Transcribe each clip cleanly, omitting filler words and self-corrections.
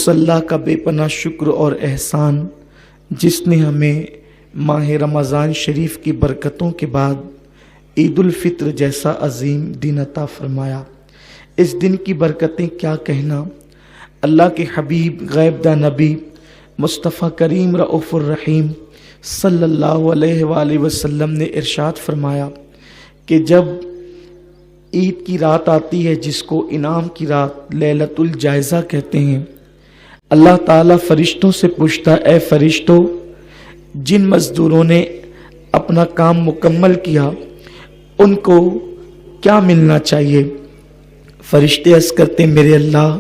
अल्लाह का बेपनाह शुक्र और एहसान जिसने हमें माह रमज़ान शरीफ की बरकतों के बाद ईद उल फित्र जैसा अजीम दिन अता फरमाया। इस दिन की बरकतें क्या कहना। अल्लाह के हबीब गैबदा नबी मुस्तफ़ा करीम रऊफ़ुर रहीम सल्लल्लाहु अलैहि वसल्लम ने इरशाद फरमाया कि जब ईद की रात आती है, जिसको इनाम की रात लैलतुल जायज़ा कहते हैं, अल्लाह ताला फरिश्तों से पूछता, ए फरिश्तों, जिन मजदूरों ने अपना काम मुकम्मल किया उनको क्या मिलना चाहिए। फरिश्ते अर्ज़ करते, मेरे अल्लाह,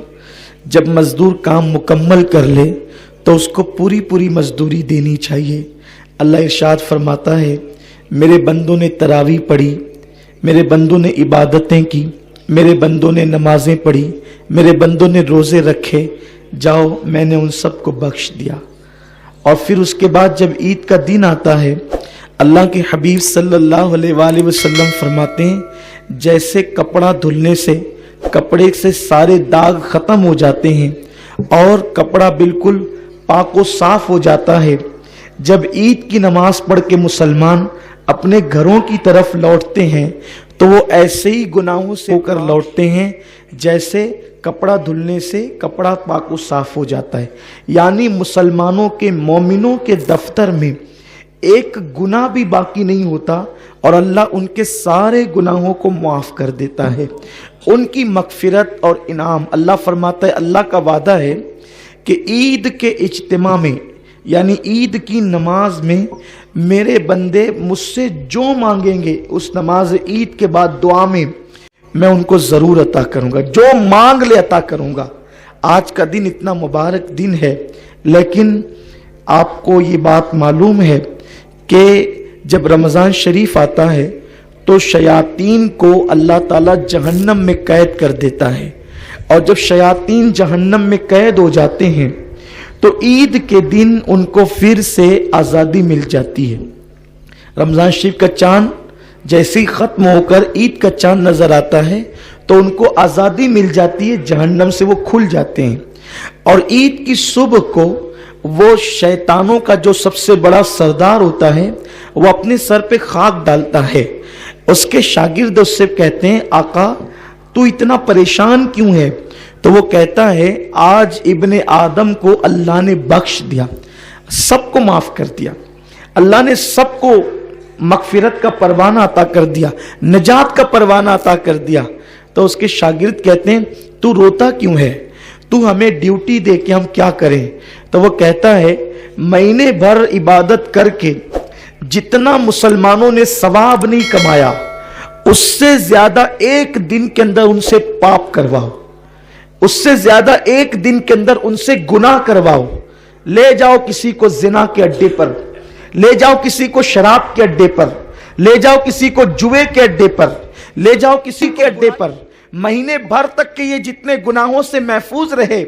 जब मजदूर काम मुकम्मल कर ले तो उसको पूरी पूरी मजदूरी देनी चाहिए। अल्लाह इरशाद फरमाता है, मेरे बंदों ने तरावी पढ़ी, मेरे बंदों ने इबादतें की, मेरे बंदों ने नमाजें पढ़ी, मेरे बंदों ने रोज़े रखे, जाओ मैंने उन सबको बख्श दिया। और फिर उसके बाद जब ईद का दिन आता है, अल्लाह के हबीब सल्लल्लाहु अलैहि वसल्लम फरमाते हैं, जैसे कपड़ा धुलने से कपड़े से सारे दाग ख़त्म हो जाते हैं और कपड़ा बिल्कुल पाक व साफ हो जाता है, जब ईद की नमाज पढ़ के मुसलमान अपने घरों की तरफ लौटते हैं तो वो ऐसे ही गुनाहों से होकर लौटते हैं जैसे कपड़ा धुलने से कपड़ा पाक व साफ हो जाता है। यानी मुसलमानों के मोमिनों के दफ्तर में एक गुनाह भी बाकी नहीं होता और अल्लाह उनके सारे गुनाहों को माफ़ कर देता है। उनकी मगफिरत और इनाम, अल्लाह फरमाता है, अल्लाह का वादा है कि ईद के इज्तिमा में यानी ईद की नमाज में मेरे बंदे मुझसे जो मांगेंगे उस नमाज ईद के बाद दुआ में मैं उनको ज़रूर अता करूँगा, जो मांग ले अता करूँगा। आज का दिन इतना मुबारक दिन है, लेकिन आपको ये बात मालूम है कि जब रमज़ान शरीफ आता है तो शयातीन को अल्लाह ताला जहन्नम में कैद कर देता है, और जब शयातीन जहन्नम में कैद हो जाते हैं तो ईद के दिन उनको फिर से आज़ादी मिल जाती है। रमज़ान शरीफ का चाँद जैसे ही ख़त्म होकर ईद का चाँद नज़र आता है तो उनको आज़ादी मिल जाती है, जहन्नम से वो खुल जाते हैं। और ईद की सुबह को वो शैतानों का जो सबसे बड़ा सरदार होता है वो अपने सर पे खाक डालता है। उसके शागिर्द उससे कहते हैं, आका तू इतना परेशान क्यों है। तो वो कहता है, आज इब्ने आदम को अल्लाह ने बख्श दिया, सबको माफ़ कर दिया, अल्लाह ने सबको मगफिरत का परवाना अता कर दिया, नजात का परवाना अता कर दिया। तो उसके शागिर्द कहते हैं, तू रोता क्यों है, तू हमें ड्यूटी दे के हम क्या करें। तो वो कहता है, महीने भर इबादत करके जितना मुसलमानों ने सवाब नहीं कमाया उससे ज्यादा एक दिन के अंदर उनसे पाप करवाओ, उससे ज्यादा एक दिन के अंदर उनसे गुनाह करवाओ। ले जाओ किसी को जिना के अड्डे पर, ले जाओ किसी को शराब के अड्डे पर, ले जाओ किसी को जुए के अड्डे पर, ले जाओ किसी के अड्डे पर। महीने भर तक के ये जितने गुनाहों से महफूज रहे,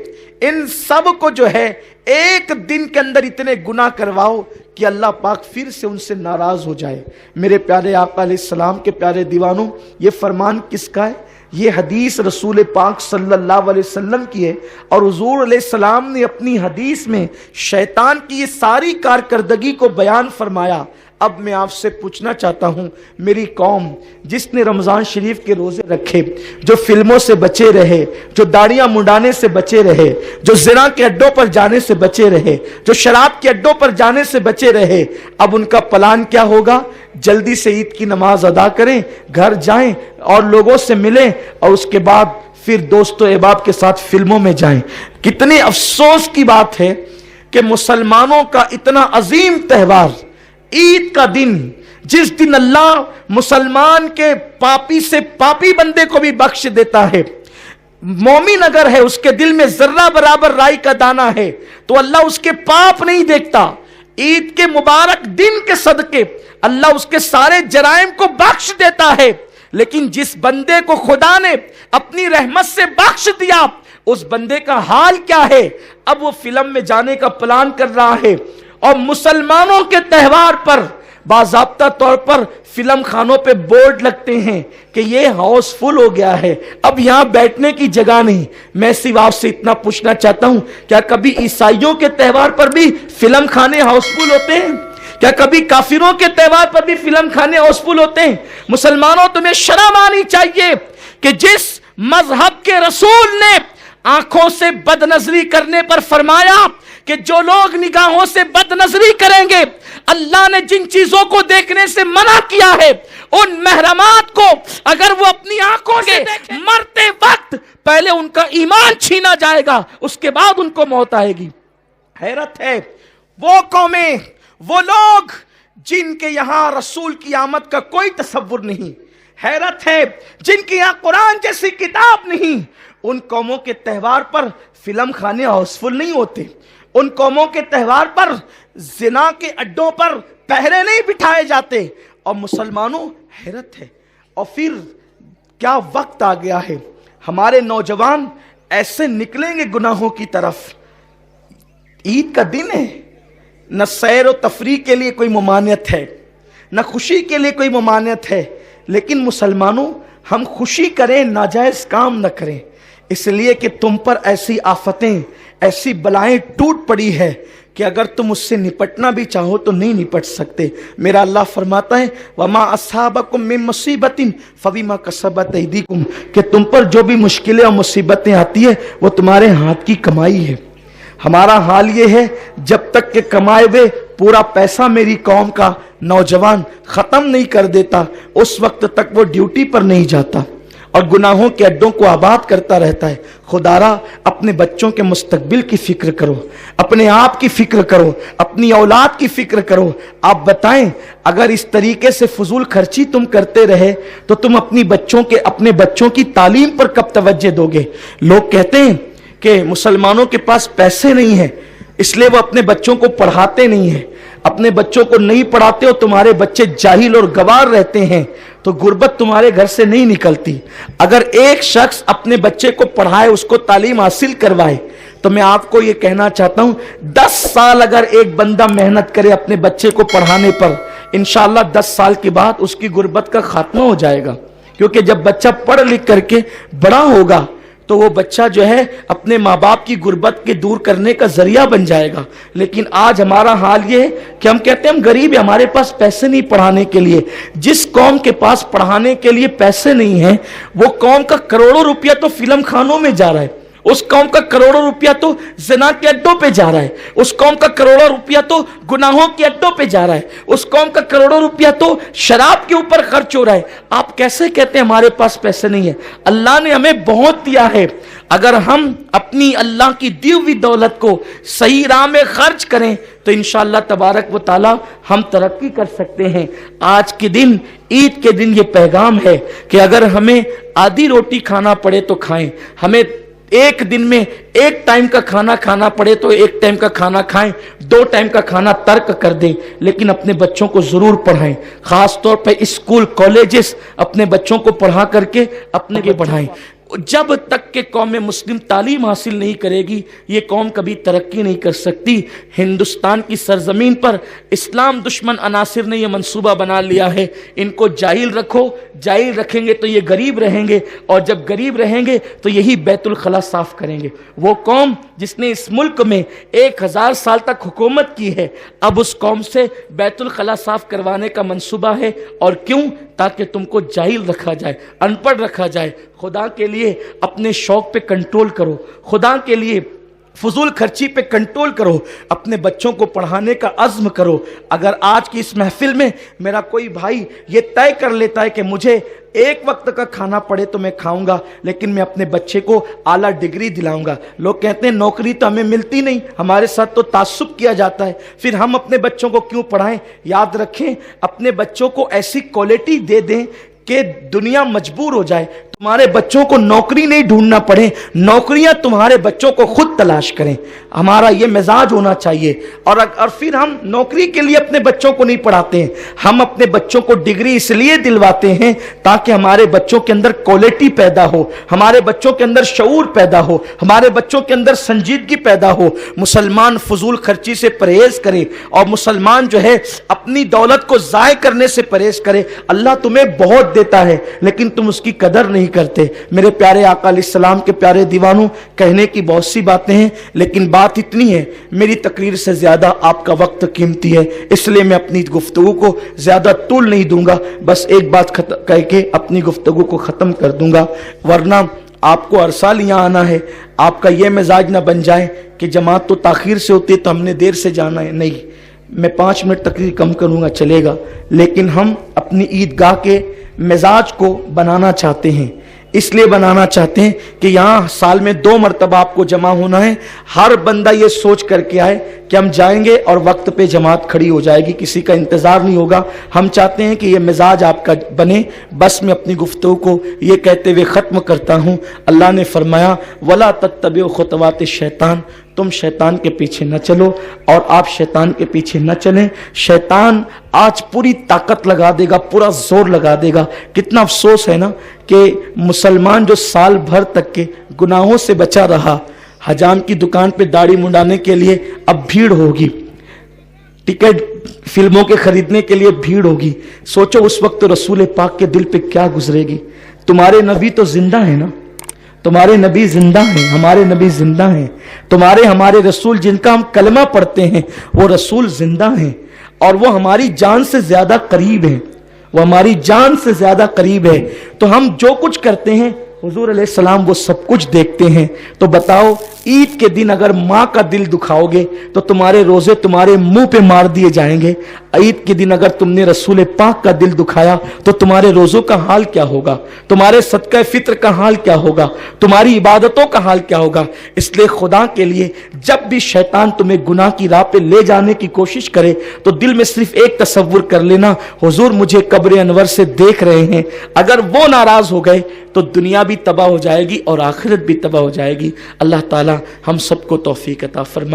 इन सब को जो है एक दिन के अंदर इतने गुनाह करवाओ कि अल्लाह पाक फिर से उनसे नाराज हो जाए। मेरे प्यारे आका अलैहिस्सलाम के प्यारे दीवानों, ये फरमान किसका है? ये हदीस रसूल पाक सल्लल्लाहु अलैहि वसल्लम की है, और हुजूर अलैहिस्सलाम ने अपनी हदीस में शैतान की ये सारी कारकर्दगी को बयान फरमाया। अब मैं आपसे पूछना चाहता हूं, मेरी कौम जिसने रमज़ान शरीफ के रोज़े रखे, जो फिल्मों से बचे रहे, जो दाढ़ियां मुंडाने से बचे रहे, जो ज़िना के अड्डों पर जाने से बचे रहे, जो शराब के अड्डों पर जाने से बचे रहे, अब उनका प्लान क्या होगा? जल्दी से ईद की नमाज अदा करें, घर जाएं और लोगों से मिलें, और उसके बाद फिर दोस्तों अहबाब के साथ फिल्मों में जाएं। कितने अफसोस की बात है कि मुसलमानों का इतना अजीम त्यौहार ईद का दिन, जिस दिन अल्लाह मुसलमान के पापी से पापी बंदे को भी बख्श देता है, मोमिन अगर है उसके दिल में जर्रा बराबर राई का दाना है तो अल्लाह उसके पाप नहीं देखता। ईद के मुबारक दिन के सदके अल्लाह उसके सारे जराइम को बख्श देता है। लेकिन जिस बंदे को खुदा ने अपनी रहमत से बख्श दिया, उस बंदे का हाल क्या है? अब वो फिल्म में जाने का प्लान कर रहा है और मुसलमानों के त्यौहार पर बाज़ाब्ता तौर पर फिल्म खानों पे बोर्ड लगते हैं कि ये हाउसफुल हो गया है, अब यहाँ बैठने की जगह नहीं। मैं सिर्फ आपसे इतना पूछना चाहता हूँ, क्या कभी ईसाइयों के त्योहार पर भी फिल्म खाने हाउसफुल होते हैं? क्या कभी काफिरों के त्योहार पर भी फिल्म खाने हाउसफुल होते हैं? मुसलमानों, तुम्हें शर्म आनी चाहिए कि जिस मजहब के रसूल ने आंखों से बदनजरी करने पर फरमाया कि जो लोग निगाहों से बदनजरी करेंगे, अल्लाह ने जिन चीजों को देखने से मना किया है, उन महरमात को अगर वो अपनी आंखों से मरते वक्त पहले उनका ईमान छीना जाएगा, उसके बाद उनको मौत आएगी। हैरत है, वो कौमें, वो लोग जिनके यहां रसूल की आमद का कोई तसव्वुर नहीं, हैरत है जिनके यहां कुरान जैसी किताब नहीं, उन कौमों के त्यौहार पर फिल्म खाने हाउसफुल नहीं होते। उन कौमों के त्यौहार पर जिना के अड्डों पर पहरे नहीं बिठाए जाते। और मुसलमानों, हैरत है, और फिर क्या वक्त आ गया है, हमारे नौजवान ऐसे निकलेंगे गुनाहों की तरफ। ईद का दिन है, न सैर व तफरीह के लिए कोई ममानियत है, न खुशी के लिए कोई ममानियत है, लेकिन मुसलमानों, हम खुशी करें, नाजायज काम न करें, इसलिए कि तुम पर ऐसी आफतें, ऐसी बलाएं टूट पड़ी है कि अगर तुम उससे निपटना भी चाहो तो नहीं निपट सकते। मेरा अल्लाह फरमाता है, वमा अस्साबकुम मिन मुसीबतिन फबिमा कसबत ऐदीकुम, कि तुम पर जो भी मुश्किलें और मुसीबतें आती है वो तुम्हारे हाथ की कमाई है। हमारा हाल ये है, जब तक के कमाए हुए पूरा पैसा मेरी कौम का नौजवान खत्म नहीं कर देता, उस वक्त तक वो ड्यूटी पर नहीं जाता और गुनाहों के अड्डों को आबाद करता रहता है। खुदारा, अपने बच्चों के मुस्तकबिल की फिक्र करो, अपने आप की फिक्र करो, अपनी औलाद की फिक्र करो। आप बताएं, अगर इस तरीके से फजूल खर्ची तुम करते रहे तो तुम अपने बच्चों की तालीम पर कब तवज्जो दोगे? लोग कहते हैं कि मुसलमानों के पास पैसे नहीं है, इसलिए वो अपने बच्चों को पढ़ाते नहीं है। अपने बच्चों को नहीं पढ़ाते हो, तुम्हारे बच्चे जाहिल और गवार रहते हैं, तो गुर्बत तुम्हारे घर से नहीं निकलती। अगर एक शख्स अपने बच्चे को पढ़ाए, उसको तालीम हासिल करवाए, तो मैं आपको ये कहना चाहता हूं, 10 साल अगर एक बंदा मेहनत करे अपने बच्चे को पढ़ाने पर, इंशाअल्लाह 10 साल के बाद उसकी गुर्बत का खात्मा हो जाएगा। क्योंकि जब बच्चा पढ़ लिख करके बड़ा होगा तो वो बच्चा जो है अपने माँ बाप की गुर्बत के दूर करने का जरिया बन जाएगा। लेकिन आज हमारा हाल ये है कि हम कहते हैं हम गरीब हैं, हमारे पास पैसे नहीं पढ़ाने के लिए। जिस कौम के पास पढ़ाने के लिए पैसे नहीं है, वो कौम का करोड़ों रुपया तो फिल्म खानों में जा रहा है, उस कौम का करोड़ों रुपया तो जिना के अड्डों पे जा रहा है, उस कौम का करोड़ों रुपया तो गुनाहों के अड्डों पे जा रहा है, उस कौम का करोड़ों रुपया तो शराब के ऊपर खर्च हो रहा है। आप कैसे कहते हैं हमारे पास पैसे नहीं है? अल्लाह ने हमें बहुत दिया है। अगर हम अपनी अल्लाह की दी हुई दौलत को सही राह में खर्च करें तो इंशाअल्लाह तबारक व तआला हम तरक्की कर सकते हैं। आज के दिन, ईद के दिन, ये पैगाम है कि अगर हमें आधी रोटी खाना पड़े तो खाएं, हमें एक दिन में एक टाइम का खाना खाना पड़े तो एक टाइम का खाना खाएं, 2 टाइम का खाना तर्क कर दें, लेकिन अपने बच्चों को जरूर पढ़ाएं। खास तौर पे स्कूल कॉलेजेस अपने बच्चों को पढ़ा करके अपने के बढ़ाएं। जब तक के कौम मुस्लिम तालीम हासिल नहीं करेगी, ये कौम कभी तरक्की नहीं कर सकती। हिंदुस्तान की सरजमीन पर इस्लाम दुश्मन अनासिर ने यह मंसूबा बना लिया है, इनको जाहिल रखो, जाहिल रखेंगे तो ये गरीब रहेंगे, और जब गरीब रहेंगे तो यही बैतुल खला साफ करेंगे। वो कौम जिसने इस मुल्क में 1000 साल तक हुकूमत की है, अब उस कौम से बैतुल खला साफ करवाने का मंसूबा है। और क्यों? ताकि तुमको जाहिल रखा जाए, अनपढ़ रखा जाए। खुदा के लिए अपने शौक पे कंट्रोल करो, खुदा के लिए फजूल खर्ची पे कंट्रोल करो, अपने बच्चों को पढ़ाने का अज़्म करो। अगर आज की इस महफिल में मेरा कोई भाई ये तय कर लेता है कि मुझे एक वक्त का खाना पड़े तो मैं खाऊंगा, लेकिन मैं अपने बच्चे को आला डिग्री दिलाऊंगा। लोग कहते हैं नौकरी तो हमें मिलती नहीं, हमारे साथ तो तासुब किया जाता है, फिर हम अपने बच्चों को क्यों पढ़ाएं? याद रखें, अपने बच्चों को ऐसी क्वालिटी दे दें कि दुनिया मजबूर हो जाए। तुम्हारे बच्चों को नौकरी नहीं ढूंढना पड़े, नौकरियां तुम्हारे बच्चों को खुद तलाश करें। हमारा ये मिजाज होना चाहिए। और फिर हम नौकरी के लिए अपने बच्चों को नहीं पढ़ाते हैं, हम अपने बच्चों को डिग्री इसलिए दिलवाते हैं ताकि हमारे बच्चों के अंदर क्वालिटी पैदा हो, हमारे बच्चों के अंदर शऊर पैदा हो, हमारे बच्चों के अंदर संजीदगी पैदा हो। मुसलमान फजूल खर्ची से परहेज करे और मुसलमान जो है अपनी दौलत को ज़ाय करने से परहेज करे। अल्लाह तुम्हें बहुत देता है लेकिन तुम उसकी कदर नहीं करते। मेरे प्यारे आका अलैहिस्सलाम के प्यारे दीवानों, कहने की बहुत सी बातें हैं लेकिन बात इतनी है, मेरी तकरीर से ज्यादा आपका वक्त कीमती है, इसलिए मैं अपनी गुफ्तगू को ज्यादा तूल नहीं दूंगा। बस एक बात कह के अपनी गुफ्तगू को खत्म कर दूंगा, वरना आपको हर साल यहाँ आना है। आपका यह मिजाज ना बन जाए कि जमात तो ताखीर से होती है तो हमने देर से जाना है। नहीं, मैं 5 मिनट तकरीर कम करूंगा चलेगा, लेकिन हम अपनी ईदगाह के मिजाज को बनाना चाहते हैं। इसलिए बनाना चाहते हैं कि यहाँ साल में 2 मरतबा आपको जमा होना है। हर बंदा ये सोच करके आए कि हम जाएंगे और वक्त पे जमात खड़ी हो जाएगी, किसी का इंतजार नहीं होगा। हम चाहते हैं कि ये मिजाज आपका बने। बस मैं अपनी गुफ्तगू को ये कहते हुए ख़त्म करता हूँ। अल्लाह ने फरमाया वला तत्तबिउ खुतवात शैतान, तुम शैतान के पीछे न चलो और आप शैतान के पीछे न चलें। शैतान आज पूरी ताकत लगा देगा, पूरा जोर लगा देगा। कितना अफसोस है ना कि मुसलमान जो साल भर तक के गुनाहों से बचा रहा, हजाम की दुकान पे दाढ़ी मुंडाने के लिए अब भीड़ होगी, टिकट फिल्मों के खरीदने के लिए भीड़ होगी। सोचो उस वक्त तो रसूल पाक के दिल पे क्या गुजरेगी। तुम्हारे नबी तो जिंदा है ना, तुम्हारे नबी जिंदा हैं, हमारे नबी जिंदा हैं। तुम्हारे हमारे रसूल जिनका हम कलमा पढ़ते हैं वो रसूल जिंदा हैं और वो हमारी जान से ज्यादा करीब हैं, वो हमारी जान से ज्यादा करीब है। तो हम जो कुछ करते हैं हुजूर अलैहिस्सलाम वो सब कुछ देखते हैं। तो बताओ, ईद के दिन अगर माँ का दिल दुखाओगे तो तुम्हारे रोजे तुम्हारे मुंह पे मार दिए जाएंगे। ईद के दिन अगर तुमने रसूल पाक का दिल दुखाया तो तुम्हारे रोजों का हाल क्या होगा, तुम्हारे सदका फित्र का हाल क्या होगा, तुम्हारी इबादतों का हाल क्या होगा। इसलिए खुदा के लिए जब भी शैतान तुम्हें गुनाह की राह पे ले जाने की कोशिश करे तो दिल में सिर्फ एक तसव्वुर कर लेना, हुजूर मुझे कब्र अनवर से देख रहे हैं। अगर वो नाराज हो गए तो दुनिया भी तबाह हो जाएगी और आखिरत भी तबाह हो जाएगी। अल्लाह ताला हम सबको तौफीक अता फरमाए।